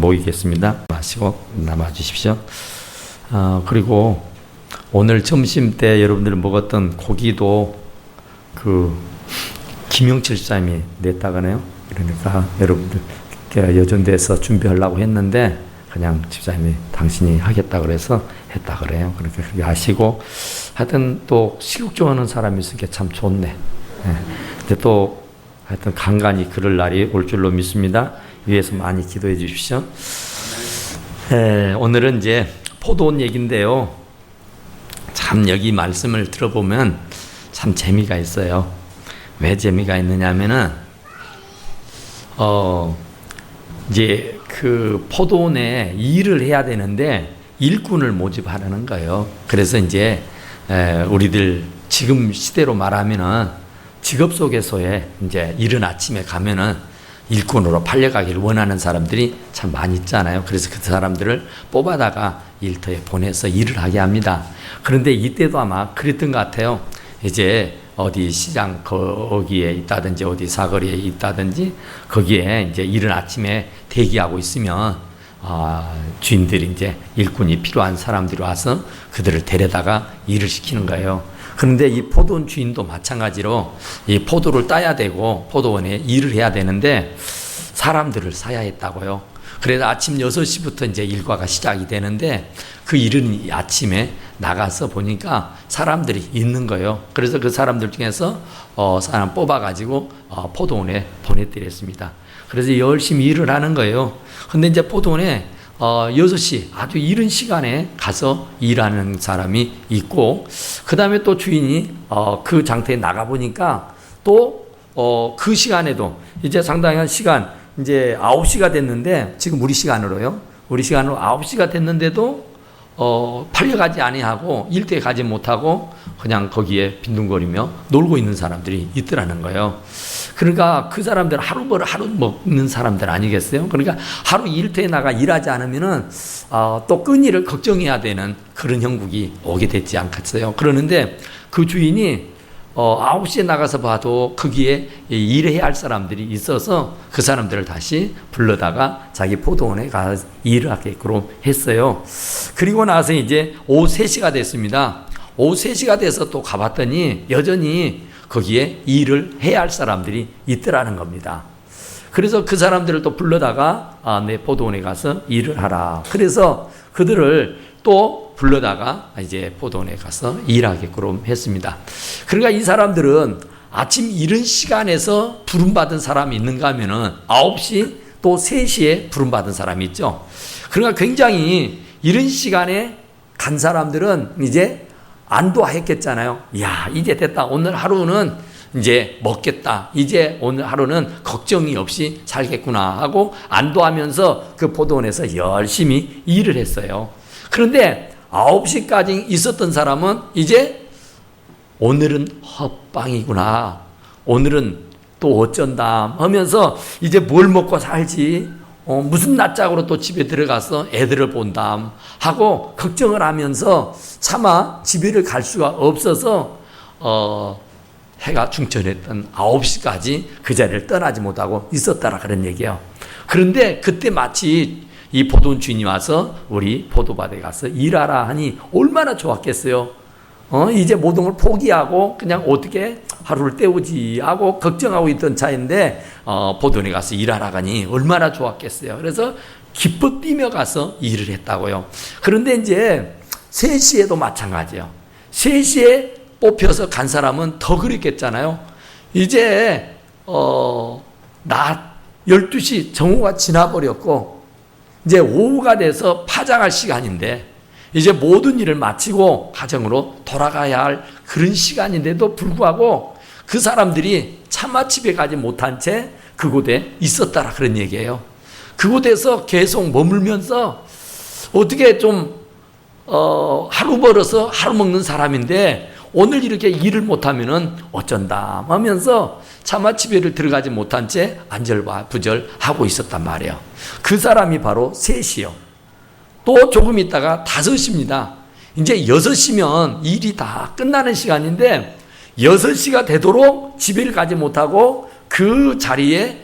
모이겠습니다. 마시고 남아 주십시오. 그리고 오늘 점심 때 여러분들 먹었던 고기도 그 김영철 집사님이 냈다가네요. 그러니까 여러분들 여전대에서 준비하려고 했는데 그냥 집사님이 당신이 하겠다 그래서 했다 그래요. 그러니까 그렇게 하시고 하여튼 또 식욕 좋아하는 사람이 있으니까 참 좋네. 네. 근데 또 하여튼 간간히 그럴 날이 올 줄로 믿습니다. 위에서 많이 기도해 주십시오. 오늘은 이제 포도원 얘기인데요. 참 여기 말씀을 들어보면 참 재미가 있어요. 왜 재미가 있느냐면은 이제 그 포도원에 일을 해야 되는데 일꾼을 모집하라는 거예요. 그래서 이제 우리들 지금 시대로 말하면은 직업소개소에 이제 이른 아침에 가면은 일꾼으로 팔려가기를 원하는 사람들이 참 많이 있잖아요. 그래서 그 사람들을 뽑아다가 일터에 보내서 일을 하게 합니다. 그런데 이때도 아마 그랬던 것 같아요. 이제 어디 시장 거기에 있다든지 어디 사거리에 있다든지 거기에 이제 이른 아침에 대기하고 있으면 주인들이 이제 일꾼이 필요한 사람들이 와서 그들을 데려다가 일을 시키는 거예요. 그런데 이 포도원 주인도 마찬가지로 이 포도를 따야 되고 포도원에 일을 해야 되는데 사람들을 사야 했다고요. 그래서 아침 6시부터 이제 일과가 시작이 되는데 그 이른 아침에 나가서 보니까 사람들이 있는 거예요. 그래서 그 사람들 중에서 사람 뽑아가지고 포도원에 보내드렸습니다. 그래서 열심히 일을 하는 거예요. 근데 이제 포도원에 6시 아주 이른 시간에 가서 일하는 사람이 있고 그 다음에 또 주인이 그 장터에 나가보니까 또 그 시간에도 이제 상당한 시간 이제 9시가 됐는데 지금 우리 시간으로 9시가 됐는데도 팔려가지 아니하고 일터에 가지 못하고 그냥 거기에 빈둥거리며 놀고 있는 사람들이 있더라는 거예요. 그러니까 그 사람들 하루 먹는 사람들 아니겠어요? 그러니까 하루 일터에 나가 일하지 않으면은 또 끈일을 걱정해야 되는 그런 형국이 오게 됐지 않겠어요? 그러는데 그 주인이 9시에 나가서 봐도 거기에 일해야 할 사람들이 있어서 그 사람들을 다시 불러다가 자기 포도원에 가서 일을 하게끔 했어요. 그리고 나서 이제 오후 3시가 됐습니다. 오후 3시가 돼서 또 가봤더니 여전히 거기에 일을 해야 할 사람들이 있더라는 겁니다. 그래서 그 사람들을 또 불러다가 내 포도원에 가서 일을 하라. 그래서 그들을 또 불러다가 이제 포도원에 가서 일하게끔 했습니다. 그러니까 이 사람들은 아침 이른 시간에서 부름받은 사람이 있는가 하면은 9시 또 3시에 부름받은 사람이 있죠. 그러니까 굉장히 이른 시간에 간 사람들은 이제 안도했겠잖아요. 야, 이제 됐다. 오늘 하루는 이제 먹겠다. 이제 오늘 하루는 걱정이 없이 살겠구나 하고 안도하면서 그 포도원에서 열심히 일을 했어요. 그런데 9시까지 있었던 사람은 이제 오늘은 헛방이구나. 오늘은 또 어쩐다 하면서 이제 뭘 먹고 살지? 무슨 낯짝으로 또 집에 들어가서 애들을 본다 하고 걱정을 하면서 차마 집에를 갈 수가 없어서 해가 중천했던 9시까지 그 자리를 떠나지 못하고 있었다라 그런 얘기예요. 그런데 그때 마치 이 포도원 주인이 와서 우리 포도밭에 가서 일하라 하니 얼마나 좋았겠어요. 이제 모든 걸 포기하고 그냥 어떻게 하루를 때우지 하고 걱정하고 있던 차인데 포도원에 가서 일하라 하니 얼마나 좋았겠어요. 그래서 기뻐 뛰며 가서 일을 했다고요. 그런데 이제 3시에도 마찬가지예요. 3시에 뽑혀서 간 사람은 더 그랬겠잖아요. 이제 낮 12시 정오가 지나버렸고 이제 오후가 돼서 파장할 시간인데 이제 모든 일을 마치고 가정으로 돌아가야 할 그런 시간인데도 불구하고 그 사람들이 차마 집에 가지 못한 채 그곳에 있었다라 그런 얘기예요. 그곳에서 계속 머물면서 어떻게 좀 하루 벌어서 하루 먹는 사람인데 오늘 이렇게 일을 못하면은 어쩐다 하면서 차마 집에를 들어가지 못한 채 안절부절하고 있었단 말이에요. 그 사람이 바로 3시요. 또 조금 있다가 5시입니다. 이제 6시면 일이 다 끝나는 시간인데 6시가 되도록 집에를 가지 못하고 그 자리에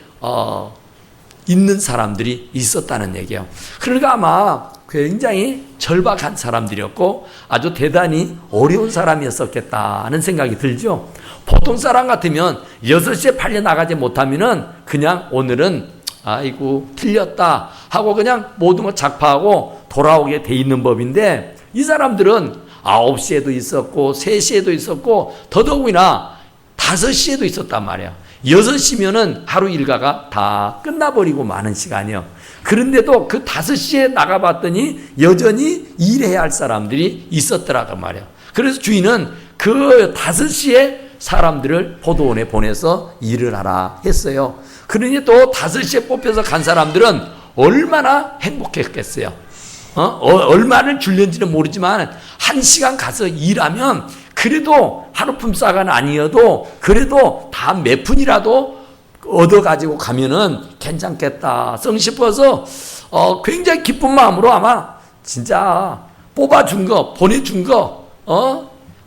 있는 사람들이 있었다는 얘기예요. 그러니까 아마 굉장히 절박한 사람들이었고 아주 대단히 어려운 사람이었었겠다는 생각이 들죠. 보통 사람 같으면 6시에 팔려나가지 못하면은 그냥 오늘은 아이고 틀렸다 하고 그냥 모든 걸 작파하고 돌아오게 돼 있는 법인데, 이 사람들은 9시에도 있었고 3시에도 있었고 더더욱이나 5시에도 있었단 말이야. 6시면은 하루 일과가 다 끝나버리고 마는 시간이요. 그런데도 그 5시에 나가봤더니 여전히 일해야 할 사람들이 있었더라고 말이야. 그래서 주인은 그 5시에 사람들을 포도원에 보내서 일을 하라 했어요. 그러니 또 5시에 뽑혀서 간 사람들은 얼마나 행복했겠어요. 얼마를 줄는지는 모르지만 1시간 가서 일하면 그래도 하루 품삯은 아니어도 그래도 다 몇 푼이라도 얻어가지고 가면은 괜찮겠다 싶어서 굉장히 기쁜 마음으로 아마 진짜 뽑아준 거, 보내준 거,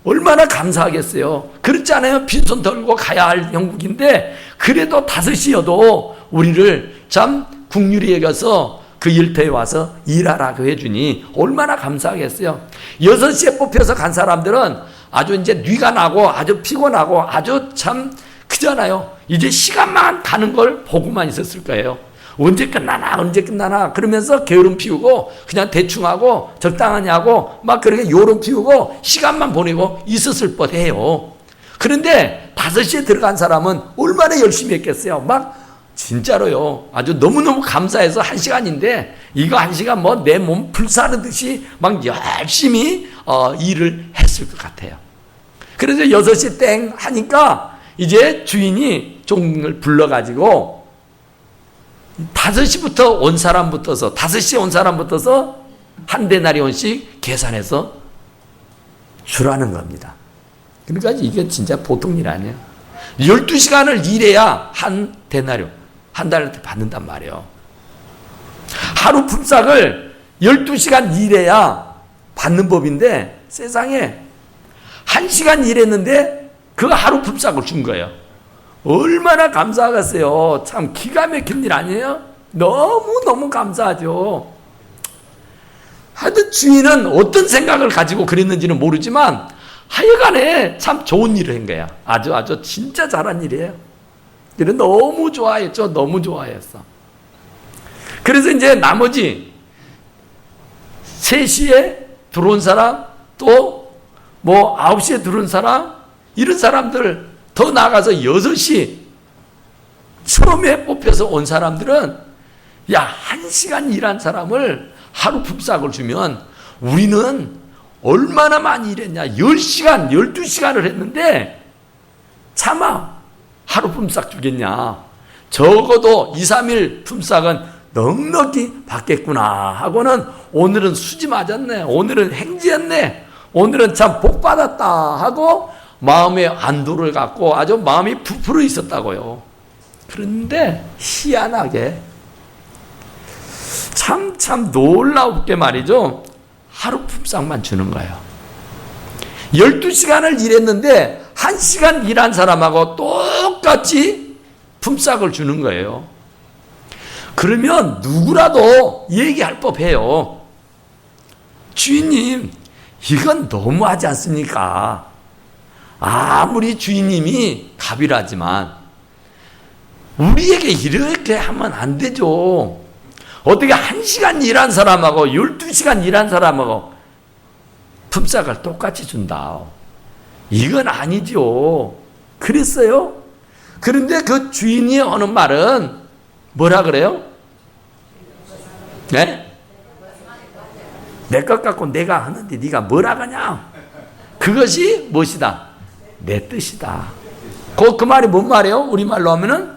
얼마나 감사하겠어요. 그렇지 않아요? 빈손 들고 가야 할 형국인데 그래도 5시여도 우리를 참 국률이 여겨서 그 일터에 와서 일하라고 해주니 얼마나 감사하겠어요. 6시에 뽑혀서 간 사람들은 아주 이제 뉘가 나고 아주 피곤하고 아주 참 그잖아요. 이제 시간만 가는 걸 보고만 있었을 거예요. 언제 끝나나 그러면서 게으름 피우고 그냥 대충 하고 적당하냐고 막 그렇게 요름 피우고 시간만 보내고 있었을 뻔해요. 그런데 5시에 들어간 사람은 얼마나 열심히 했겠어요. 막 진짜로요. 아주 너무너무 감사해서 1시간인데 이거 1시간 뭐 내 몸 불사르듯이 막 열심히 일을 했을 것 같아요. 그래서 6시 땡 하니까 이제 주인이 종을 불러가지고 5시부터 온 사람부터서 5시에 온 사람부터서 한 데나리온씩 계산해서 주라는 겁니다. 그러니까 이게 진짜 보통 일 아니에요. 12시간을 일해야 한 데나리온, 한 달한테 받는단 말이에요. 하루 품삯을 12시간 일해야 받는 법인데 세상에 1시간 일했는데 그 하루 품삯을 준 거예요. 얼마나 감사하겠어요. 참 기가 막힌 일 아니에요? 너무너무 감사하죠. 하여튼 주인은 어떤 생각을 가지고 그랬는지는 모르지만 하여간에 참 좋은 일을 한 거야. 아주 진짜 잘한 일이에요. 그래서 너무 좋아했죠. 너무 좋아했어. 그래서 이제 나머지 3시에 들어온 사람 또 뭐 9시에 들어온 사람 이런 사람들 더 나아가서 6시 처음에 뽑혀서 온 사람들은 1시간 일한 사람을 하루 품삯을 주면 우리는 얼마나 많이 일했냐. 10시간, 12시간을 했는데 차마 하루 품삯 주겠냐. 적어도 2, 3일 품삯은 넉넉히 받겠구나 하고는 오늘은 수지 맞았네. 오늘은 행지했네. 오늘은 참 복 받았다 하고 마음의 안도를 갖고 아주 마음이 부풀어 있었다고요. 그런데 희한하게 참 놀랍게 말이죠. 하루 품삯만 주는 거예요. 12시간을 일했는데 1시간 일한 사람하고 똑같이 품삯을 주는 거예요. 그러면 누구라도 얘기할 법해요. 주인님, 이건 너무하지 않습니까? 아무리 주인님이 갑이라지만 우리에게 이렇게 하면 안 되죠. 어떻게 1시간 일한 사람하고 12시간 일한 사람하고 품삯을 똑같이 준다. 이건 아니죠. 그랬어요. 그런데 그 주인이 하는 말은 뭐라 그래요? 네? 내 것 갖고 내가 하는데 네가 뭐라 하냐? 그것이 무엇이다? 내 뜻이다. 그 말이 뭔 말이에요? 우리말로 하면은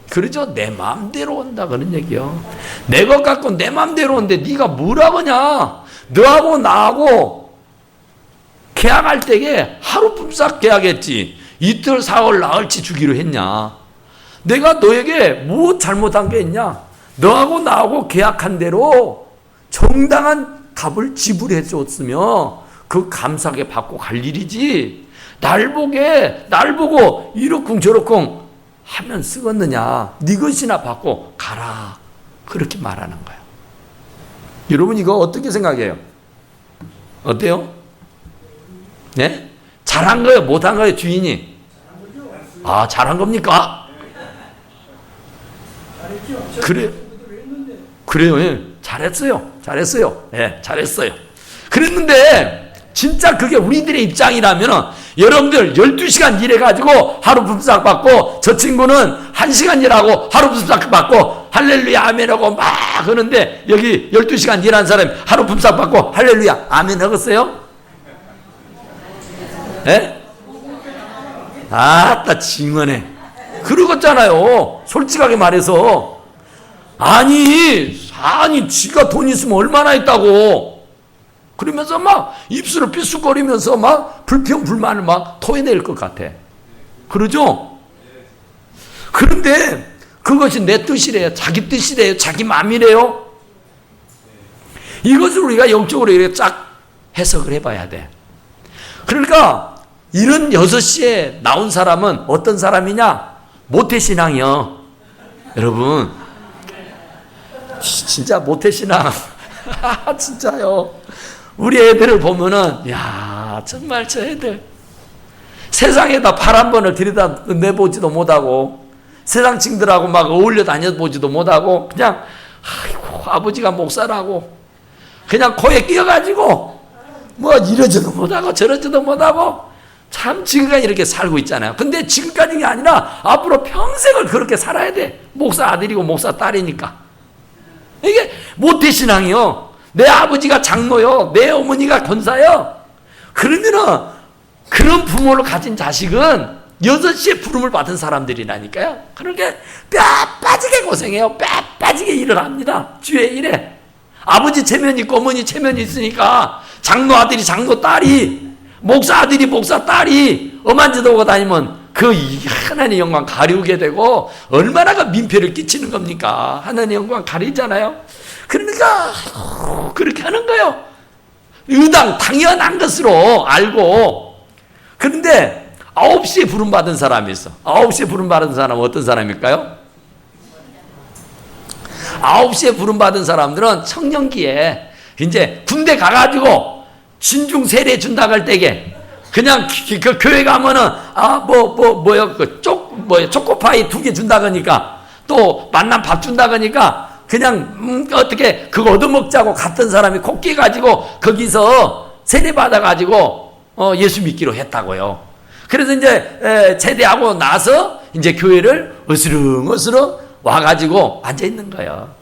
그러죠. 내 마음대로 온다 그런 얘기요. 내 것 갖고 내 마음대로 온데 네가 뭐라 하냐? 너하고 나하고 계약할 때에 하루 품삯 계약했지. 이틀 사흘 나흘치 주기로 했냐? 내가 너에게 뭐 잘못한 게 있냐? 너하고 나하고 계약한 대로 정당한 값을 지불해 줬으며 그 감사하게 받고 갈 일이지. 날 보고 이러쿵 저러쿵 하면 쓰겠느냐. 네 것이나 받고 가라. 그렇게 말하는 거예요. 여러분 이거 어떻게 생각해요? 어때요? 네? 잘한 거예요? 못한 거예요? 주인이? 아, 잘한 겁니까? 그래, 그래요. 예. 잘했어요. 잘했어요. 예, 잘했어요. 그랬는데 진짜 그게 우리들의 입장이라면 여러분들 12시간 일해가지고 하루 품삯 받고 저 친구는 1시간 일하고 하루 품삯 받고 할렐루야 아멘하고 막 하는데 여기 12시간 일한 사람이 하루 품삯 받고 할렐루야 아멘 하겠어요? 예? 아따 징언해. 그러겠잖아요. 솔직하게 말해서. 아니 지가 돈 있으면 얼마나 있다고. 그러면서 막 입술을 삐쑥거리면서 막 불평 불만을 막 토해낼 것 같아. 그러죠? 그런데 그것이 내 뜻이래요. 자기 뜻이래요. 자기 마음이래요. 이것을 우리가 영적으로 이렇게 쫙 해석을 해봐야 돼. 그러니까 이런 6시에 나온 사람은 어떤 사람이냐? 모태신앙이요. 여러분 진짜 모태신앙. 진짜요. 우리 애들을 보면은 야 정말 저 애들 세상에다 발 한 번을 들여다 내보지도 못하고 세상 친구들하고 막 어울려 다녀보지도 못하고 그냥 아이고 아버지가 목사라고 그냥 코에 끼어가지고 뭐 이러지도 못하고 저러지도 못하고 참 지금까지 이렇게 살고 있잖아요. 근데 지금까지가 아니라 앞으로 평생을 그렇게 살아야 돼. 목사 아들이고 목사 딸이니까. 이게 모태신앙이요. 내 아버지가 장로요. 내 어머니가 권사요. 그러면은 그런 부모를 가진 자식은 6시에 부름을 받은 사람들이라니까요. 그러니까 뼈 빠지게 고생해요. 뼈 빠지게 일을 합니다. 주의 일에. 아버지 체면이 있고 어머니 체면이 있으니까 장로 아들이 장로 딸이 목사 아들이 목사 딸이 엄한지도 다니면 그 하나님의 영광 가리우게 되고 얼마나 그 민폐를 끼치는 겁니까? 하나님의 영광 가리잖아요. 그러니까 그렇게 하는 거예요. 당연한 것으로 알고. 그런데 9시에 부름받은 사람이 있어. 9시에 부름받은 사람은 어떤 사람일까요? 9시에 부름받은 사람들은 청년기에 이제 군대 가가지고 진중 세례 준다고 할 때게 그냥 그 교회 가면은 초코파이 2개 준다 그러니까 또 만난 밥 준다 그러니까 그냥 어떻게 그거 얻어먹자고 갔던 사람이 코끼 가지고 거기서 세례 받아가지고 예수 믿기로 했다고요. 그래서 이제 제대하고 나서 이제 교회를 어스렁어스렁 와가지고 앉아 있는 거예요.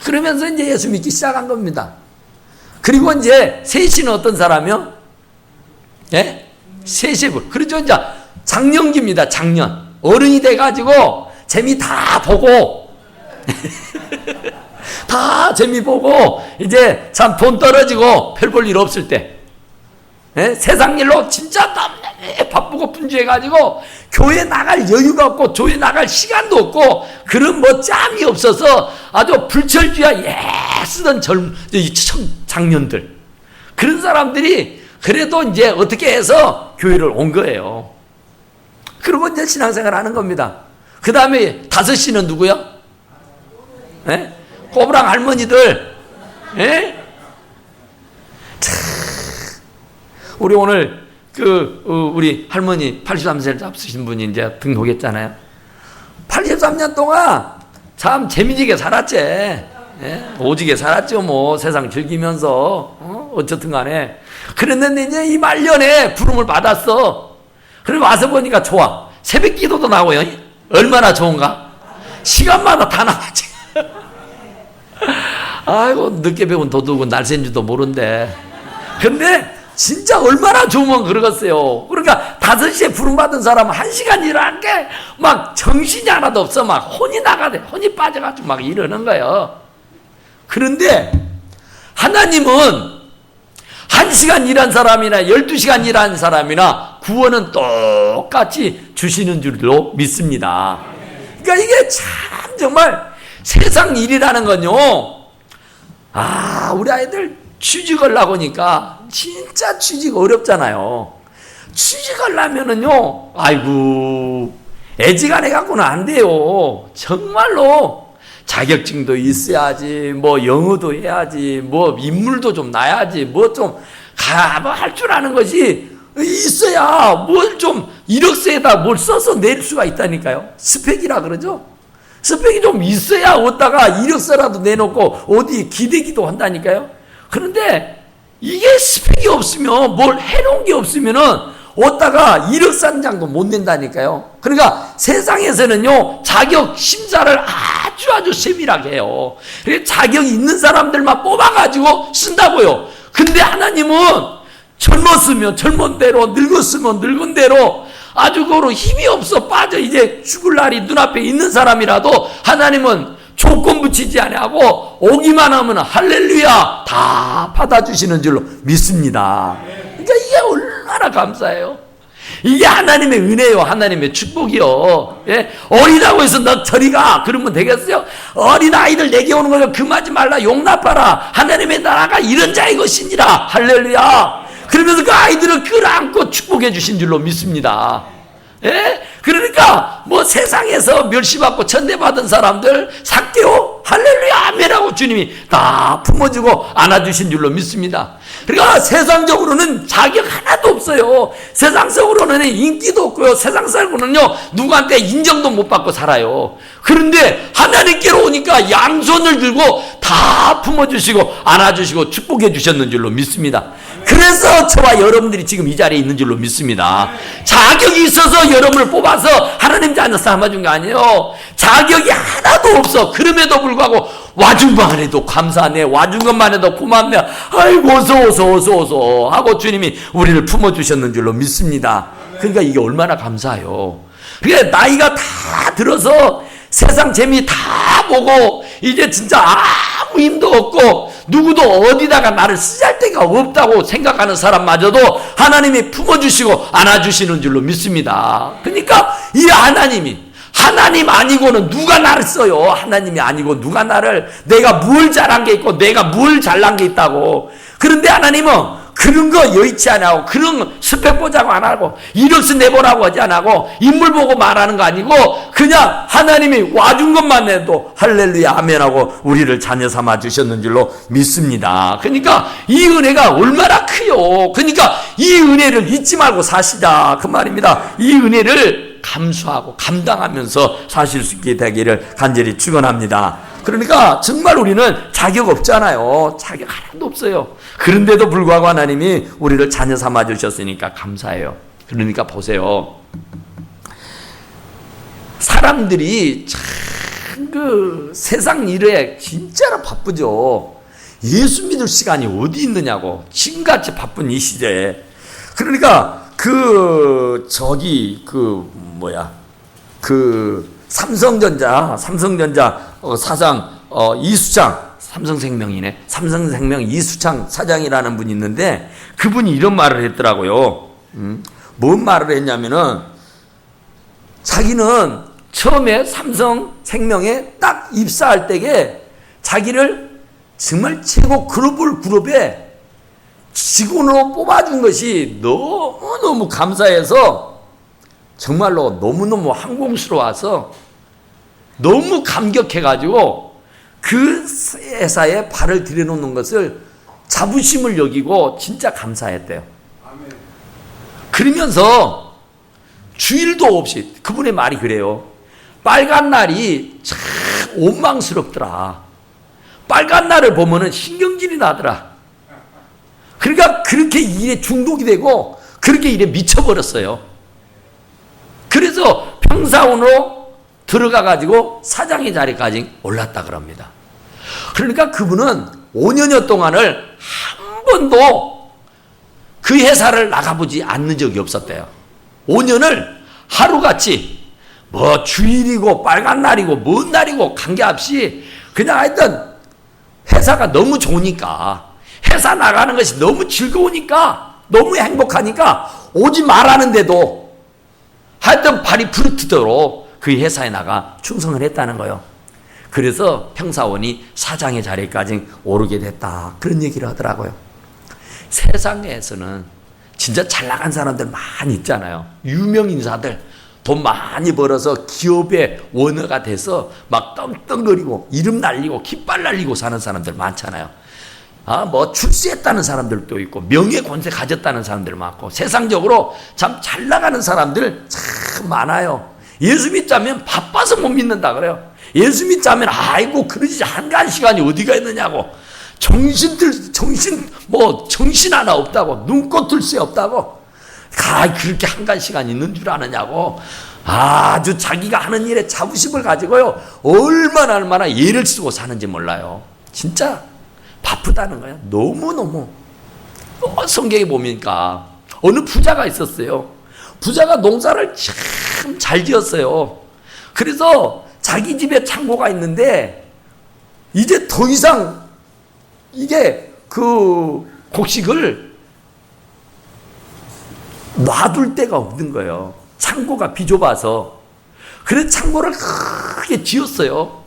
그러면서 이제 예수 믿기 시작한 겁니다. 그리고 이제 셋이는 어떤 사람이요? 예? 셋이 그렇죠. 이제 장년기입니다. 장년 어른이 돼가지고 재미 다 보고 다 재미 보고 이제 참 돈 떨어지고 별 볼 일 없을 때 예? 세상 일로 진짜 바쁘고 분주해가지고 교회 나갈 여유가 없고 교회 나갈 시간도 없고 그런 뭐 짬이 없어서 아주 불철주야 쓰던 장년들 그런 사람들이 그래도 이제 어떻게 해서 교회를 온 거예요. 그리고 이제 신앙생활 하는 겁니다. 그 다음에 5시는 누구요? 예? 꼬부랑 할머니들. 예? 우리 오늘 우리 할머니 83세를 잡수신 분이 이제 등록했잖아요. 83년 동안 참 재미지게 살았지. 예? 오지게 살았죠. 뭐 세상 즐기면서 어쨌든 간에. 그랬는데 이제 이 말년에 부름을 받았어. 그리고 와서 보니까 좋아. 새벽 기도도 나오요. 얼마나 좋은가? 시간마다 다 나왔지. 아이고 늦게 배운 도둑은 날샌 줄도 모른대. 근데 진짜 얼마나 좋으면 그러겠어요. 그러니까 5시에 부름받은 사람은 1시간 일하는 게 막 정신이 하나도 없어. 막 혼이 나가대. 혼이 빠져가지고 막 이러는 거예요. 그런데 하나님은 1시간 일한 사람이나 12시간 일한 사람이나 구원은 똑같이 주시는 줄로 믿습니다. 그러니까 이게 참 정말 세상 일이라는 건요. 우리 아이들 취직을 나보니까 진짜 취직 어렵잖아요. 취직을 하면은요, 아이고, 애지간해 갖고는 안 돼요. 정말로 자격증도 있어야지, 뭐 영어도 해야지, 뭐 인물도 좀 나야지, 뭐 좀 할 줄 아는 것이 있어야 뭘 좀 이력서에다 뭘 써서 낼 수가 있다니까요. 스펙이라 그러죠. 스펙이 좀 있어야 어디다가 이력서라도 내놓고 어디 기대기도 한다니까요. 그런데 이게 스펙이 없으면, 뭘 해놓은 게 없으면은 어디다가 이력서 한 장도 못 낸다니까요. 그러니까 세상에서는요, 자격 심사를 아주 세밀하게 해요. 자격이 있는 사람들만 뽑아가지고 쓴다고요. 근데 하나님은 젊었으면 젊은 대로, 늙었으면 늙은 대로 아주 그로 힘이 없어 빠져 이제 죽을 날이 눈앞에 있는 사람이라도 하나님은 조건 붙이지 아니하고 오기만 하면 할렐루야 다 받아주시는 줄로 믿습니다. 그러니까 이게 얼마나 감사해요. 이게 하나님의 은혜요, 하나님의 축복이요. 예? 어리다고 해서 너 저리 가 그러면 되겠어요? 어린 아이들 내게 오는 걸 금하지 말라, 용납하라. 하나님의 나라가 이런 자의 것이니라. 할렐루야. 그러면서 그 아이들을 끌어안고 축복해 주신 줄로 믿습니다. 예? 그러니까 뭐 세상에서 멸시받고 천대받은 사람들 삭개오 할렐루야 아멘하고 주님이 다 품어주고 안아주신 줄로 믿습니다. 그러니까 세상적으로는 자격 하나도 없어요. 세상적으로는 인기도 없고요. 세상적으로는요 누구한테 인정도 못 받고 살아요. 그런데 하나님께로 오니까 양손을 들고 다 품어주시고 안아주시고 축복해 주셨는 줄로 믿습니다. 그래서 저와 여러분들이 지금 이 자리에 있는 줄로 믿습니다. 자격이 있어서 여러분을 뽑아서 하나님 자녀 삼아준 게 아니에요. 자격이 하나도 없어. 그럼에도 불구하고 와준 것만 해도 감사하네, 와준 것만 해도 고맙네, 아이고 어서 하고 주님이 우리를 품어주셨는 줄로 믿습니다. 그러니까 이게 얼마나 감사해요. 그러니까 나이가 다 들어서 세상 재미 다 보고 이제 진짜 아무 힘도 없고 누구도 어디다가 나를 쓰잘 데가 없다고 생각하는 사람마저도 하나님이 품어주시고 안아주시는 줄로 믿습니다. 그러니까 이 하나님 아니고는 누가 나를 써요? 하나님이 아니고 누가 나를, 내가 뭘 잘한 게 있고 내가 뭘 잘난 게 있다고. 그런데 하나님은 그런 거 여의치 안 하고, 그런 스펙 보자고 안 하고, 이력서 내보라고 하지 안 하고, 인물 보고 말하는 거 아니고 그냥 하나님이 와준 것만 해도 할렐루야 아멘하고 우리를 자녀 삼아 주셨는 줄로 믿습니다. 그러니까 이 은혜가 얼마나 크요. 그러니까 이 은혜를 잊지 말고 사시자 그 말입니다. 이 은혜를 감수하고 감당하면서 사실 수 있게 되기를 간절히 축원합니다. 그러니까 정말 우리는 자격 없잖아요. 자격 하나도 없어요. 그런데도 불구하고 하나님이 우리를 자녀 삼아 주셨으니까 감사해요. 그러니까 보세요. 사람들이 참 그 세상 일에 진짜로 바쁘죠. 예수 믿을 시간이 어디 있느냐고. 지금같이 바쁜 이 시대에. 그러니까 삼성전자 사장 이수창, 삼성생명이네. 삼성생명 이수창 사장이라는 분이 있는데 그분이 이런 말을 했더라고요. 뭔 말을 했냐면은 자기는 처음에 삼성생명에 딱 입사할 때에 자기를 정말 최고 글로벌 그룹에 직원으로 뽑아준 것이 너무너무 감사해서 정말로 너무너무 항공스러워서 너무 감격해가지고 그 회사에 발을 들여놓는 것을 자부심을 여기고 진짜 감사했대요. 그러면서 주일도 없이, 그분의 말이 그래요. 빨간 날이 참 원망스럽더라. 빨간 날을 보면은 신경질이 나더라. 그러니까 그렇게 일에 중독이 되고 그렇게 일에 미쳐버렸어요. 그래서 평사원으로 들어가가지고 사장의 자리까지 올랐다 그럽니다. 그러니까 그분은 5년여 동안을 한 번도 그 회사를 나가보지 않는 적이 없었대요. 5년을 하루같이 뭐 주일이고 빨간 날이고 뭔 날이고 관계없이 그냥 하여튼 회사가 너무 좋으니까, 회사 나가는 것이 너무 즐거우니까, 너무 행복하니까 오지 말라는데도 하여튼 발이 부르트도록 그 회사에 나가 충성을 했다는 거예요. 그래서 평사원이 사장의 자리까지 오르게 됐다. 그런 얘기를 하더라고요. 세상에서는 진짜 잘 나간 사람들 많이 있잖아요. 유명 인사들 돈 많이 벌어서 기업의 원어가 돼서 막 떵떵거리고 이름 날리고 깃발 날리고 사는 사람들 많잖아요. 뭐 출세했다는 사람들도 있고 명예 권세 가졌다는 사람들 많고 세상적으로 참 잘 나가는 사람들 참 많아요. 예수 믿자면 바빠서 못 믿는다 그래요. 예수 믿자면 아이고 그러지 한가한 시간이 어디가 있느냐고, 정신 하나 없다고, 눈꽃 들 새 없다고, 그렇게 한가한 시간이 있는 줄 아느냐고, 아주 자기가 하는 일에 자부심을 가지고요 얼마나 예를 쓰고 사는지 몰라요. 진짜 바쁘다는 거예요. 너무너무. 성경에 보니까 어느 부자가 있었어요. 부자가 농사를 참 잘 지었어요. 그래서 자기 집에 창고가 있는데 이제 더 이상 이게 그 곡식을 놔둘 데가 없는 거예요. 창고가 비좁아서. 그래서 창고를 크게 지었어요.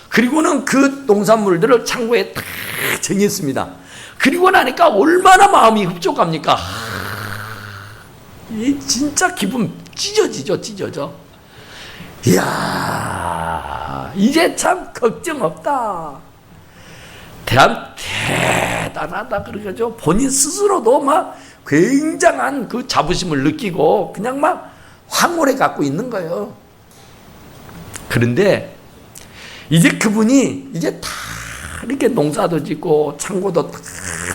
그리고는 그 농산물들을 창고에 다 정했습니다. 그리고 나니까 얼마나 마음이 흡족합니까? 이 진짜 기분 찢어져. 이야, 이제 참 걱정 없다. 대단하다 그러죠. 본인 스스로도 막 굉장한 그 자부심을 느끼고 그냥 막 황홀해 갖고 있는 거예요. 그런데 이제 그분이 이제 다 이렇게 농사도 짓고 창고도 다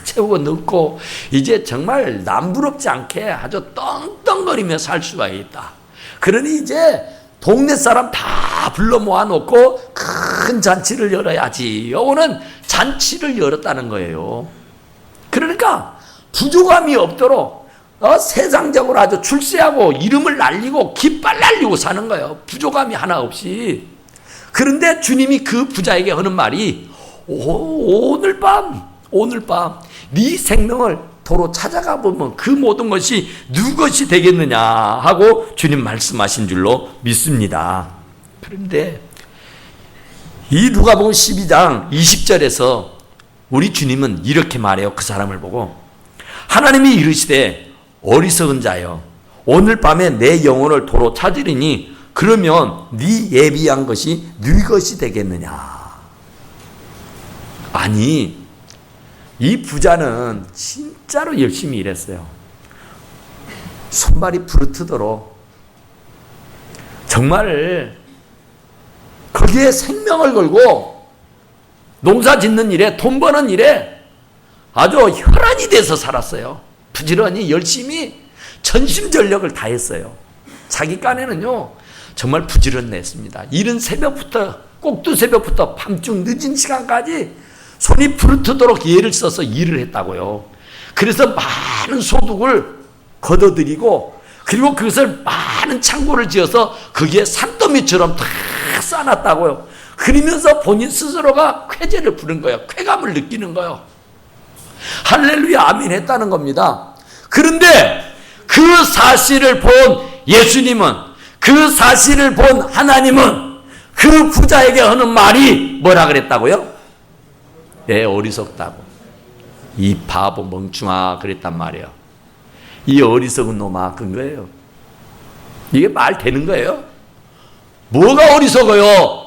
채우고 넣고 이제 정말 남부럽지 않게 아주 떵떵거리며 살 수가 있다. 그러니 이제 동네 사람 다 불러 모아놓고 큰 잔치를 열어야지. 요거는 잔치를 열었다는 거예요. 그러니까 부족함이 없도록 세상적으로 아주 출세하고 이름을 날리고 깃발 날리고 사는 거예요. 부족함이 하나 없이. 그런데 주님이 그 부자에게 하는 말이 오늘 밤 네 생명을 도로 찾아가 보면 그 모든 것이 누구 것이 되겠느냐 하고 주님 말씀하신 줄로 믿습니다. 그런데 이 누가복음 12장 20절에서 우리 주님은 이렇게 말해요. 그 사람을 보고 하나님이 이르시되 어리석은 자여 오늘 밤에 내 영혼을 도로 찾으리니 그러면 네 예비한 것이 네 것이 되겠느냐. 아니 이 부자는 진짜로 열심히 일했어요. 손발이 부르트도록 정말 거기에 생명을 걸고 농사 짓는 일에 돈 버는 일에 아주 혈안이 돼서 살았어요. 부지런히 열심히 전심전력을 다했어요. 자기 깐에는요 정말 부지런했습니다. 이른 새벽부터 꼭두 새벽부터 밤중 늦은 시간까지 손이 부르트도록 예를 써서 일을 했다고요. 그래서 많은 소득을 거둬들이고 그리고 그것을 많은 창고를 지어서 거기에 산더미처럼 다 쌓아놨다고요. 그러면서 본인 스스로가 쾌재를 부른 거예요. 쾌감을 느끼는 거예요. 할렐루야 아멘 했다는 겁니다. 그런데 그 사실을 본 예수님은, 그 사실을 본 하나님은 그 부자에게 하는 말이 뭐라 그랬다고요? 어리석다고. 이 바보 멍충아 그랬단 말이에요. 이 어리석은 놈아 그런 거예요. 이게 말 되는 거예요? 뭐가 어리석어요?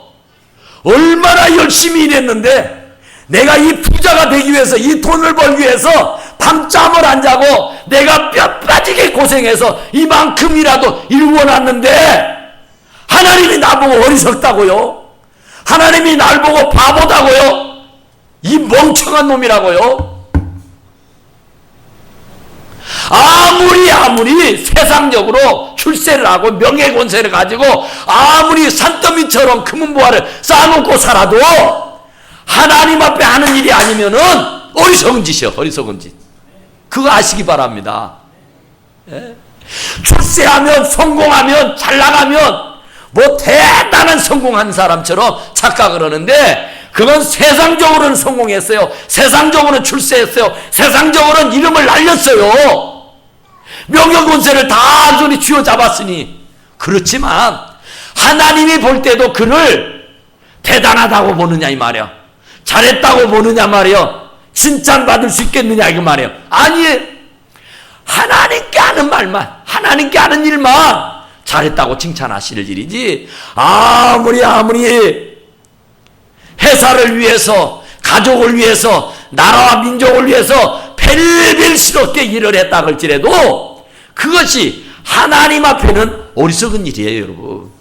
얼마나 열심히 일했는데 내가 이 부자가 되기 위해서 이 돈을 벌기 위해서 밤잠을 안 자고 내가 뼈 빠지게 고생해서 이만큼이라도 이루어놨는데 하나님이 나보고 어리석다고요? 하나님이 날 보고 바보다고요? 이 멍청한 놈이라고요? 아무리 세상적으로 출세를 하고 명예권세를 가지고 아무리 산더미처럼 금은보화를 쌓아놓고 살아도 하나님 앞에 하는 일이 아니면은 어리석은 짓이요. 어리석은 짓. 그거 아시기 바랍니다. 예? 출세하면 성공하면 잘 나가면 뭐 대단한 성공한 사람처럼 착각을 하는데 그건 세상적으로는 성공했어요. 세상적으로는 출세했어요. 세상적으로는 이름을 날렸어요. 명예권세를 다 손이 쥐어잡았으니. 그렇지만 하나님이 볼 때도 그를 대단하다고 보느냐 이 말이야. 잘했다고 보느냐 말이야. 칭찬받을 수 있겠느냐 이거 말이야. 아니 하나님께 하는 말만, 하나님께 하는 일만 잘했다고 칭찬하실 일이지, 아무리 회사를 위해서, 가족을 위해서, 나라와 민족을 위해서 벨벨스럽게 일을 했다 할지라도 그것이 하나님 앞에는 어리석은 일이에요, 여러분.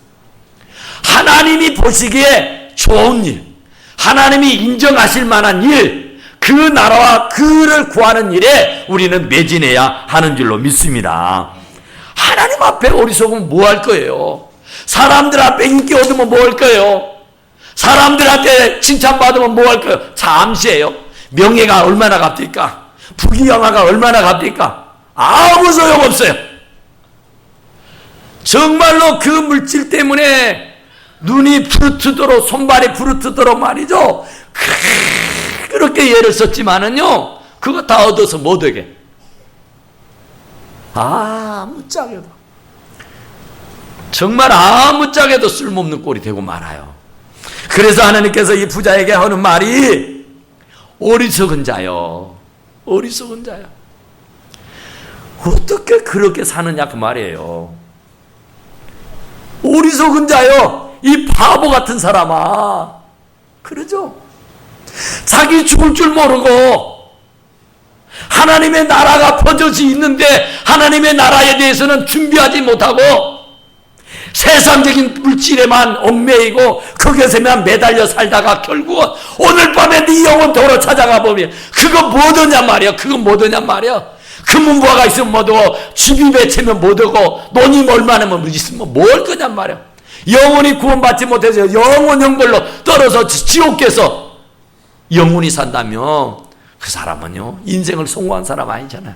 하나님이 보시기에 좋은 일, 하나님이 인정하실 만한 일, 그 나라와 그를 구하는 일에 우리는 매진해야 하는 줄로 믿습니다. 하나님 앞에 어리석으면 뭐 할 거예요? 사람들 앞에 인기 얻으면 뭐 할 거예요? 사람들한테 칭찬받으면 뭐 할 거예요? 잠시예요. 명예가 얼마나 값딜까? 부귀영화가 얼마나 값딜까? 아무 소용없어요. 정말로 그 물질 때문에 눈이 부르트도록, 손발이 부르트도록 말이죠. 그렇게 예를 썼지만은요, 그거 다 얻어서 뭐 되게? 아무짝에도, 정말 아무짝에도 쓸모없는 꼴이 되고 말아요. 그래서 하나님께서 이 부자에게 하는 말이 어리석은 자요, 어리석은 자요. 어떻게 그렇게 사느냐 그 말이에요. 어리석은 자요, 이 바보 같은 사람아. 그러죠? 자기 죽을 줄 모르고 하나님의 나라가 퍼져져 있는데 하나님의 나라에 대해서는 준비하지 못하고 세상적인 물질에만 얽매이고 거기에서만 매달려 살다가 결국은 오늘 밤에 네 영혼토로 찾아가 보면 그거 뭐더냐 말이야. 그거 뭐더냐 말이야. 금은부화가 있으면 뭐더고 집이 배치면 뭐더고 돈이 얼마나면 있으면 뭘 거냐 말이야. 영혼이 구원받지 못해서 영원 형벌로 떨어져 지옥에서 영혼이 산다면 그 사람은요 인생을 성공한 사람 아니잖아요.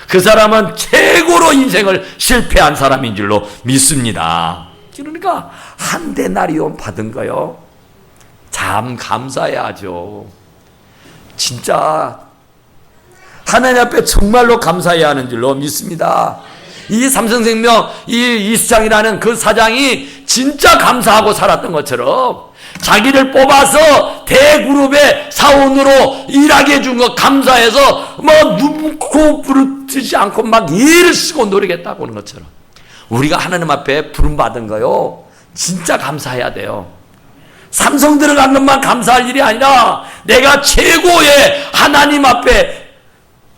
그 사람은 최고로 인생을 실패한 사람인 줄로 믿습니다. 그러니까 한 데나리온 받은 거요, 참 감사해야죠. 진짜 하나님 앞에 정말로 감사해야 하는 줄로 믿습니다. 이 삼성생명 이 이수장이라는 그 사장이 진짜 감사하고 살았던 것처럼 자기를 뽑아서 대그룹의 사원으로 일하게 해준 거 감사해서 뭐 눈코 부르트지 않고 막 일을 쓰고 노력했다고 하는 것처럼 우리가 하나님 앞에 부름받은 거요 진짜 감사해야 돼요. 삼성 들어간 것만 감사할 일이 아니라 내가 최고의 하나님 앞에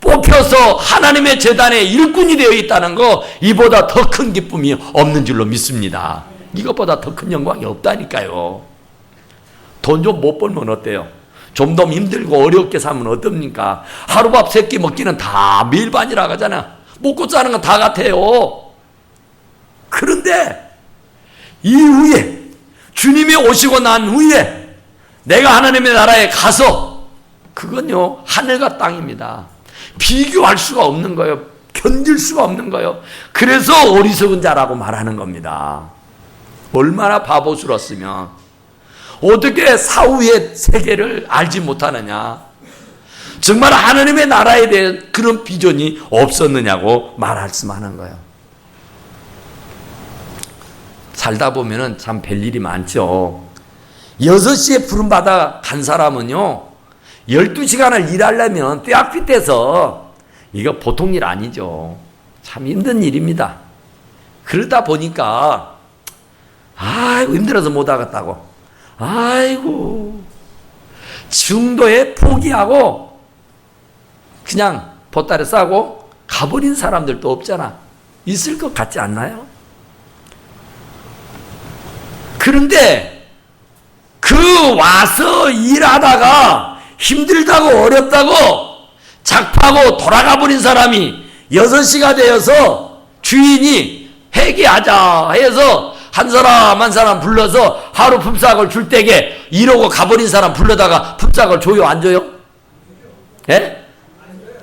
뽑혀서 하나님의 재단에 일꾼이 되어 있다는 거, 이보다 더 큰 기쁨이 없는 줄로 믿습니다. 이것보다 더 큰 영광이 없다니까요. 돈 좀 못 벌면 어때요? 좀 더 힘들고 어렵게 살면 어떻습니까? 하루밥 3끼 먹기는 다 밀반이라고 하잖아. 먹고 사는 건 다 같아요. 그런데 이후에 주님이 오시고 난 후에 내가 하나님의 나라에 가서 그건요 하늘과 땅입니다. 비교할 수가 없는 거예요. 견딜 수가 없는 거예요. 그래서 어리석은 자라고 말하는 겁니다. 얼마나 바보스러웠으면 어떻게 사후의 세계를 알지 못하느냐, 정말 하나님의 나라에 대한 그런 비전이 없었느냐고 말씀하는 거예요. 살다 보면은 참 별일이 많죠. 6시에 부름받아 간 사람은요 12시간을 일하려면 떼약빛대서 이거 보통 일 아니죠. 참 힘든 일입니다. 그러다 보니까 아이고 힘들어서 못 하겠다고, 아이고 중도에 포기하고 그냥 보따리 싸고 가버린 사람들도 없잖아. 있을 것 같지 않나요? 그런데 그 와서 일하다가 힘들다고 어렵다고 작파고 돌아가 버린 사람이 6시가 되어서 주인이 회개하자 해서 한 사람 한 사람 불러서 하루 품삯을 줄 때게 이러고 가버린 사람 불러다가 품삯을 줘요 안 줘요? 예?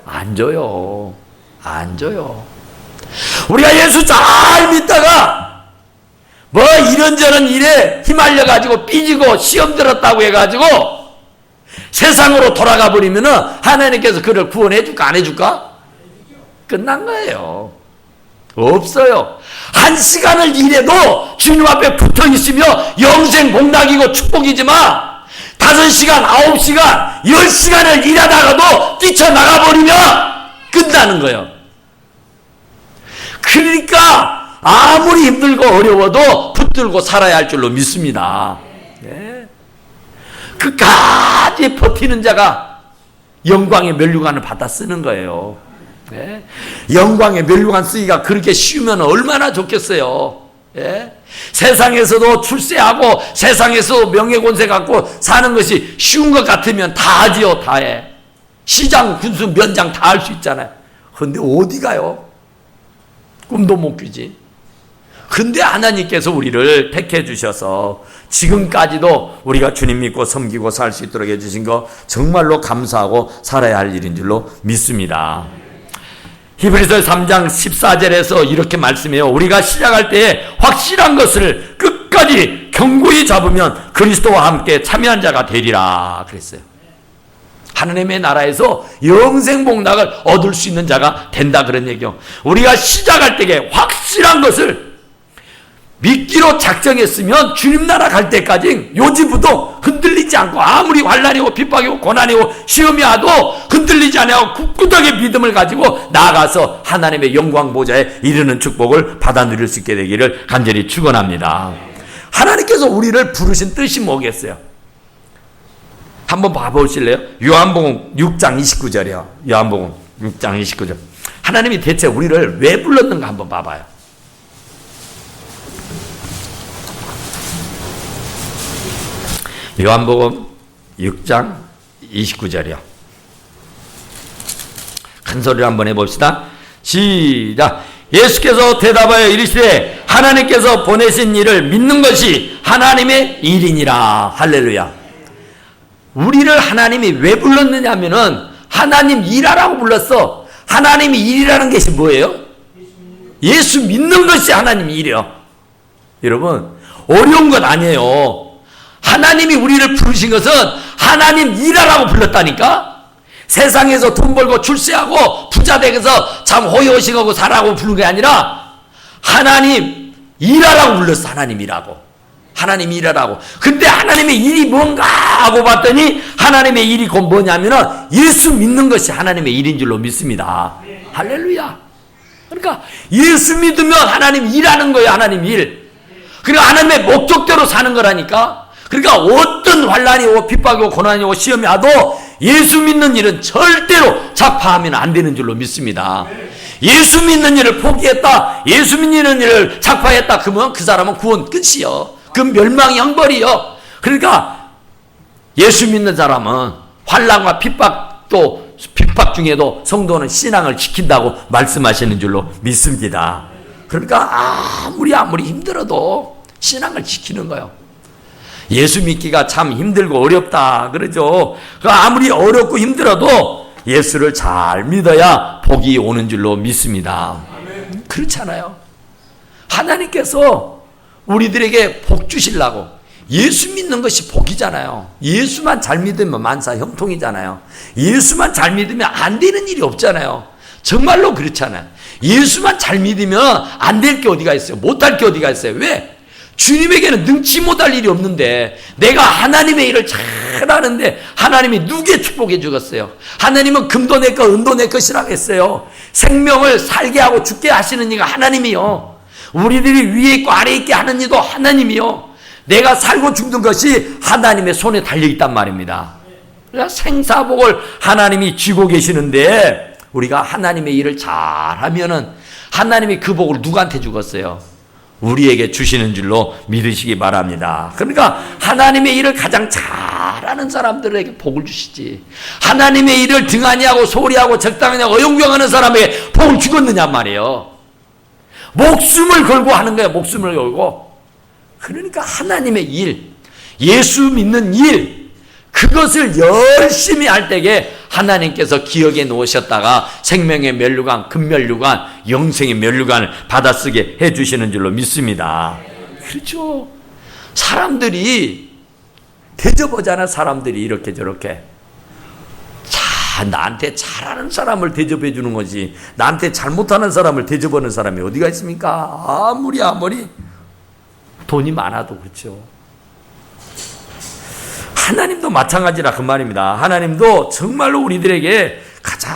안 줘요. 안 줘요. 우리가 예수 잘 믿다가 뭐 이런저런 일에 휘말려가지고 삐지고 시험 들었다고 해가지고 세상으로 돌아가 버리면은 하나님께서 그를 구원해 줄까 안 해줄까? 끝난 거예요. 없어요. 1시간을 일해도 주님 앞에 붙어 있으며 영생 복락이고 축복이지만 5시간, 9시간, 10시간을 일하다가도 뛰쳐나가 버리면 끝나는 거예요. 그러니까 아무리 힘들고 어려워도 붙들고 살아야 할 줄로 믿습니다. 네. 끝까지 버티는 자가 영광의 면류관을 받아 쓰는 거예요. 네. 영광의 면류관 쓰기가 그렇게 쉬우면 얼마나 좋겠어요. 네. 세상에서도 출세하고 세상에서 명예권세 갖고 사는 것이 쉬운 것 같으면 다 하지요. 다 해. 시장, 군수, 면장 다 할 수 있잖아요. 근데 어디 가요? 꿈도 못 꾸지. 근데 하나님께서 우리를 택해 주셔서 지금까지도 우리가 주님 믿고 섬기고 살 수 있도록 해주신 거 정말로 감사하고 살아야 할 일인 줄로 믿습니다. 히브리서 3장 14절에서 이렇게 말씀해요. 우리가 시작할 때에 확실한 것을 끝까지 견고히 잡으면 그리스도와 함께 참여한 자가 되리라 그랬어요. 하나님의 나라에서 영생복락을 얻을 수 있는 자가 된다 그런 얘기요. 우리가 시작할 때에 확실한 것을 믿기로 작정했으면 주님 나라 갈 때까지 요지부동 흔들리지 않고 아무리 환난이고 핍박이고 고난이고 시험이 와도 흔들리지 않고 굳굳하게 믿음을 가지고 나아가서 하나님의 영광 보좌에 이르는 축복을 받아 누릴 수 있게 되기를 간절히 축원합니다. 하나님께서 우리를 부르신 뜻이 뭐겠어요? 한번 봐보실래요? 요한복음 6장 29절이요. 요한복음 6장 29절. 하나님이 대체 우리를 왜 불렀는가 한번 봐봐요. 요한복음 6장 29절이요. 큰 소리로 한번 해봅시다. 시작. 예수께서 대답하여 이르시되 하나님께서 보내신 일을 믿는 것이 하나님의 일이니라. 할렐루야. 우리를 하나님이 왜 불렀느냐 하면은 하나님 일하라고 불렀어. 하나님이 일이라는 것이 뭐예요? 예수 믿는 것이 하나님 일이요. 여러분 어려운 것 아니에요. 하나님이 우리를 부르신 것은 하나님 일하라고 불렀다니까. 세상에서 돈 벌고 출세하고 부자 되어서 참 호의호식하고 살라고 부른 게 아니라 하나님 일하라고 불렀어. 하나님 일하고. 하나님 일하라고. 근데 하나님의 일이 뭔가 하고 봤더니 하나님의 일이 곧 뭐냐면은 예수 믿는 것이 하나님의 일인 줄로 믿습니다. 할렐루야. 그러니까 예수 믿으면 하나님 일하는 거예요. 하나님 일. 그리고 하나님의 목적대로 사는 거라니까. 그러니까 어떤 환난이 오고 핍박이 오고 고난이 오고 시험이 와도 예수 믿는 일은 절대로 작파하면 안 되는 줄로 믿습니다. 예수 믿는 일을 포기했다, 예수 믿는 일을 작파했다, 그러면 그 사람은 구원 끝이요. 그 멸망 형벌이요. 그러니까 예수 믿는 사람은 환난과 핍박도 핍박 중에도 성도는 신앙을 지킨다고 말씀하시는 줄로 믿습니다. 그러니까 아무리 힘들어도 신앙을 지키는 거예요. 예수 믿기가 참 힘들고 어렵다 그러죠. 아무리 어렵고 힘들어도 예수를 잘 믿어야 복이 오는 줄로 믿습니다. 그렇잖아요. 하나님께서 우리들에게 복 주시려고 예수 믿는 것이 복이잖아요. 예수만 잘 믿으면 만사 형통이잖아요. 예수만 잘 믿으면 안 되는 일이 없잖아요. 정말로 그렇잖아요. 예수만 잘 믿으면 안 될 게 어디가 있어요? 못할 게 어디가 있어요? 왜? 주님에게는 능치 못할 일이 없는데 내가 하나님의 일을 잘하는데 하나님이 누구에 축복해 주겠어요? 하나님은 금도 내 것 은도 내 것이라고 했어요. 생명을 살게 하고 죽게 하시는 이가 하나님이요. 우리들이 위에 있고 아래에 있게 하는 이도 하나님이요. 내가 살고 죽는 것이 하나님의 손에 달려있단 말입니다. 그러니까 생사복을 하나님이 쥐고 계시는데 우리가 하나님의 일을 잘하면은 하나님이 그 복을 누구한테 주겠어요? 우리에게 주시는 줄로 믿으시기 바랍니다. 그러니까 하나님의 일을 가장 잘하는 사람들에게 복을 주시지. 하나님의 일을 등한히 하고 소홀히 하고 적당히 하고 어영부영하는 사람에게 복을 주겠느냐 말이에요. 목숨을 걸고 하는 거예요. 목숨을 걸고. 그러니까 하나님의 일, 예수 믿는 일, 그것을 열심히 할 때에 하나님께서 기억에 놓으셨다가 생명의 면류관, 금면류관, 영생의 면류관을 받아쓰게 해주시는 줄로 믿습니다. 그렇죠. 사람들이 대접하잖아. 사람들이 이렇게 저렇게. 나한테 잘하는 사람을 대접해 주는 거지 나한테 잘못하는 사람을 대접하는 사람이 어디가 있습니까? 아무리 돈이 많아도 그렇죠. 하나님도 마찬가지라 그 말입니다. 하나님도 정말로 우리들에게 가장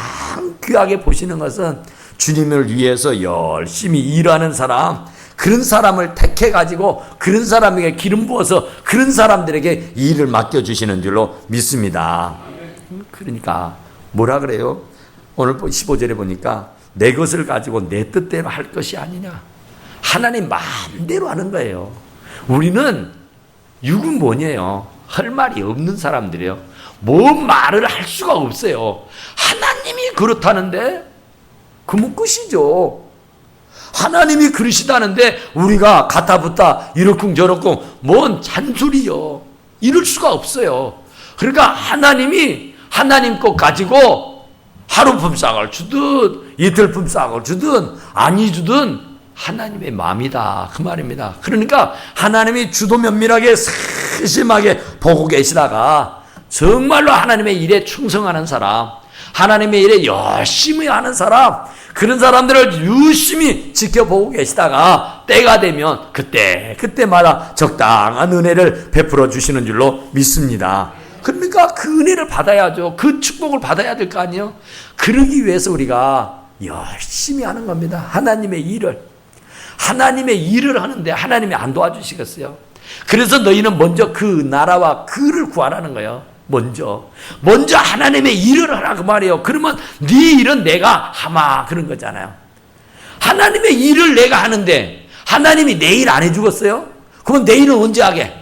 귀하게 보시는 것은 주님을 위해서 열심히 일하는 사람, 그런 사람을 택해가지고 그런 사람에게 기름 부어서 그런 사람들에게 이 일을 맡겨주시는 줄로 믿습니다. 그러니까 뭐라 그래요? 오늘 15절에 보니까 내 것을 가지고 내 뜻대로 할 것이 아니냐. 하나님 마음대로 하는 거예요. 우리는 육은 뭐냐요? 할 말이 없는 사람들이에요. 뭔 말을 할 수가 없어요. 하나님이 그렇다는데 그러면 끝이죠. 하나님이 그러시다는데 우리가 가타부타 이렇쿵 저렇쿵 뭔 잔소리요. 이럴 수가 없어요. 그러니까 하나님이 하나님 것 가지고 하루 품삯을 주든 이틀 품삯을 주든 아니 주든 하나님의 마음이다 그 말입니다. 그러니까 하나님이 주도 면밀하게 세심하게 보고 계시다가 정말로 하나님의 일에 충성하는 사람, 하나님의 일에 열심히 하는 사람, 그런 사람들을 유심히 지켜보고 계시다가 때가 되면 그때마다 적당한 은혜를 베풀어 주시는 줄로 믿습니다. 그러니까 그 은혜를 받아야죠. 그 축복을 받아야 될 거 아니에요. 그러기 위해서 우리가 열심히 하는 겁니다. 하나님의 일을 하는데 하나님이 안 도와주시겠어요? 그래서 너희는 먼저 그 나라와 그를 구하라는 거예요. 먼저 하나님의 일을 하라 그 말이에요. 그러면 네 일은 내가 하마 그런 거잖아요. 하나님의 일을 내가 하는데 하나님이 내 일 안 해주겠어요? 그럼 내 일은 언제 하게?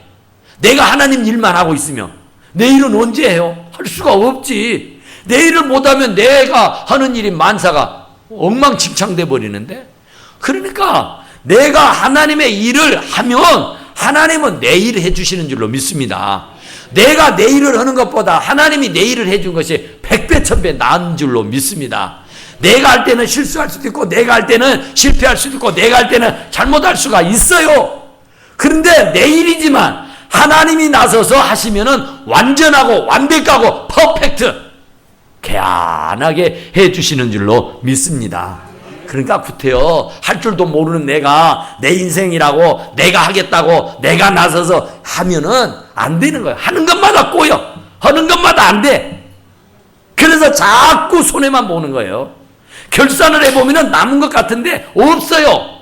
내가 하나님 일만 하고 있으면 내 일은 언제 해요? 할 수가 없지. 내 일을 못하면 내가 하는 일이 만사가 엉망진창돼 버리는데. 그러니까 내가 하나님의 일을 하면 하나님은 내 일을 해주시는 줄로 믿습니다. 내가 내 일을 하는 것보다 하나님이 내 일을 해준 것이 100배 1000배 나은 줄로 믿습니다. 내가 할 때는 실수할 수도 있고 내가 할 때는 실패할 수도 있고 내가 할 때는 잘못할 수가 있어요. 그런데 내 일이지만 하나님이 나서서 하시면은 완전하고 완벽하고 퍼펙트 개안하게 해주시는 줄로 믿습니다. 그러니까 구태여 할 줄도 모르는 내가 내 인생이라고 내가 하겠다고 내가 나서서 하면은 안 되는 거예요. 하는 것마다 꼬여. 하는 것마다 안 돼. 그래서 자꾸 손해만 보는 거예요. 결산을 해보면은 남은 것 같은데 없어요.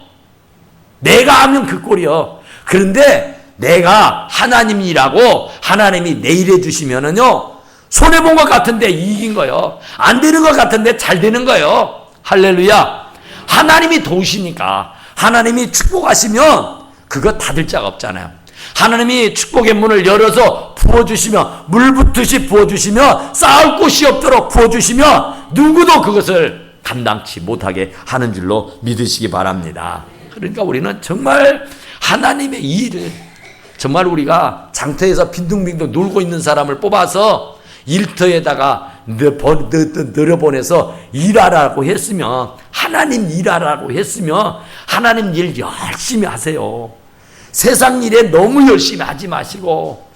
내가 하면 그 꼴이요. 그런데 내가 하나님이라고 하나님이 내 일 해주시면은요 손해본 것 같은데 이긴 거예요. 안 되는 것 같은데 잘 되는 거예요. 할렐루야. 하나님이 도우시니까 하나님이 축복하시면 그거 닫을 자가 없잖아요. 하나님이 축복의 문을 열어서 부어주시며 물 붓듯이 부어주시며 쌓을 곳이 없도록 부어주시며 누구도 그것을 감당치 못하게 하는 줄로 믿으시기 바랍니다. 그러니까 우리는 정말 하나님의 일을 정말 우리가 장터에서 빈둥빈둥 놀고 있는 사람을 뽑아서 일터에다가 늘어보내서 일하라고 했으면 하나님 일하라고 했으면 하나님 일 열심히 하세요. 세상 일에 너무 열심히 하지 마시고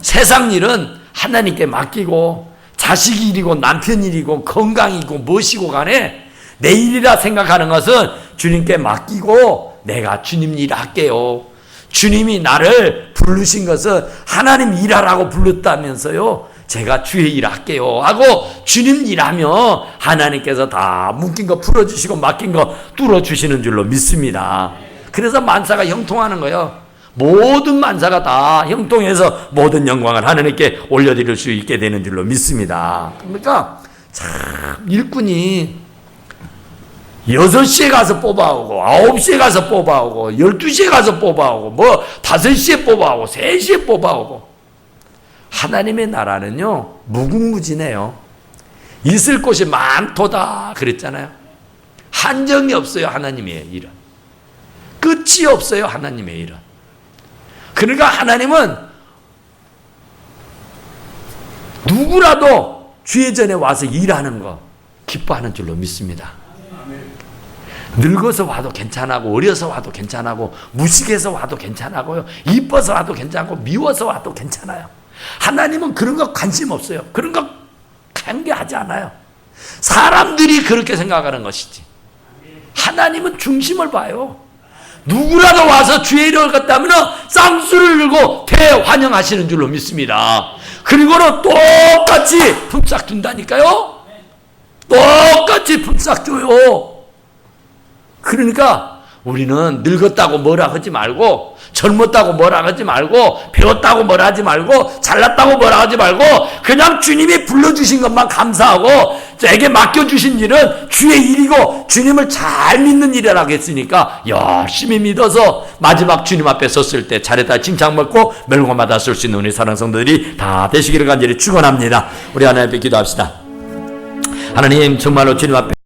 세상 일은 하나님께 맡기고 자식 일이고 남편 일이고 건강이고 무엇이고 간에 내 일이라 생각하는 것은 주님께 맡기고 내가 주님 일 할게요. 주님이 나를 부르신 것은 하나님 일하라고 불렀다면서요. 제가 주의 일 할게요 하고 주님 일하면 하나님께서 다 묶인 거 풀어주시고 맡긴 거 뚫어주시는 줄로 믿습니다. 그래서 만사가 형통하는 거예요. 모든 만사가 다 형통해서 모든 영광을 하나님께 올려드릴 수 있게 되는 줄로 믿습니다. 그러니까 참 일꾼이 6시에 가서 뽑아오고 9시에 가서 뽑아오고 12시에 가서 뽑아오고 뭐 5시에 뽑아오고 3시에 뽑아오고 하나님의 나라는요 무궁무진해요. 있을 곳이 많도다 그랬잖아요. 한정이 없어요. 하나님의 일은 끝이 없어요. 하나님의 일은. 그러니까 하나님은 누구라도 주의 전에 와서 일하는 거 기뻐하는 줄로 믿습니다. 늙어서 와도 괜찮고 어려서 와도 괜찮고 무식해서 와도 괜찮고요. 이뻐서 와도 괜찮고 미워서 와도 괜찮아요. 하나님은 그런 거 관심 없어요. 그런 거 관계하지 않아요. 사람들이 그렇게 생각하는 것이지 하나님은 중심을 봐요. 누구라도 와서 주의 일을 갖다면 쌍수를 들고 대환영하시는 줄로 믿습니다. 그리고는 똑같이 품삯 준다니까요. 똑같이 품삯 줘요. 그러니까 우리는 늙었다고 뭐라 하지 말고, 젊었다고 뭐라 하지 말고, 배웠다고 뭐라 하지 말고, 잘났다고 뭐라 하지 말고, 그냥 주님이 불러주신 것만 감사하고, 에게 맡겨주신 일은 주의 일이고 주님을 잘 믿는 일이라고 했으니까 열심히 믿어서 마지막 주님 앞에 섰을 때 잘했다 칭찬받고 멸관받아 쓸 수 있는 우리 사랑 성도들이 다 되시기를 간절히 축원합니다. 우리 하나님 앞에 기도합시다. 하나님, 정말로 주님 앞에